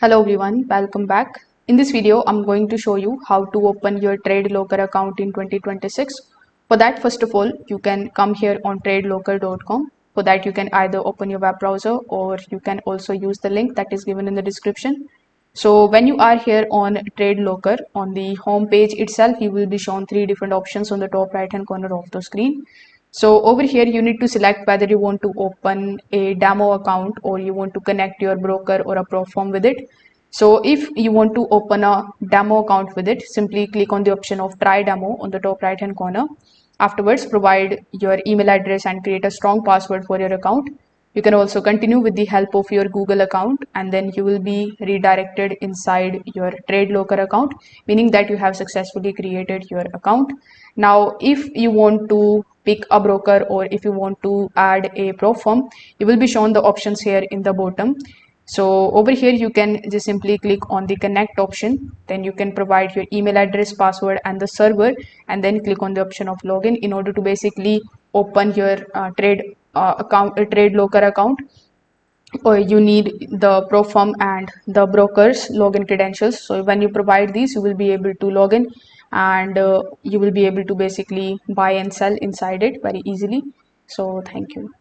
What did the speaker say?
Hello everyone, welcome back. In this video, I'm going to show you how to open your TradeLocker account in 2026. For that, first of all, you can come here on TradeLocker.com. For that, you can either open your web browser or you can also use the link that is given in the description. So when you are here on TradeLocker, on the home page itself, you will be shown three different options on the top right hand corner of the screen. So over here, you need to select whether you want to open a demo account or you want to connect your broker or a pro firm with it. So if you want to open a demo account with it, simply click on the option of try demo on the top right hand corner. Afterwards, provide your email address and create a strong password for your account. You can also continue with the help of your Google account, and then you will be redirected inside your TradeLocker account, meaning that you have successfully created your account. Now, if you want to pick a broker or if you want to add a pro firm, you will be shown the options here in the bottom. So over here, you can just simply click on the connect option. Then you can provide your email address, password, and the server, and then click on the option of login in order to basically open your TradeLocker account. Or you need the pro firm and the broker's login credentials. So when you provide these, you will be able to log in and you will be able to basically buy and sell inside it very easily. So thank you.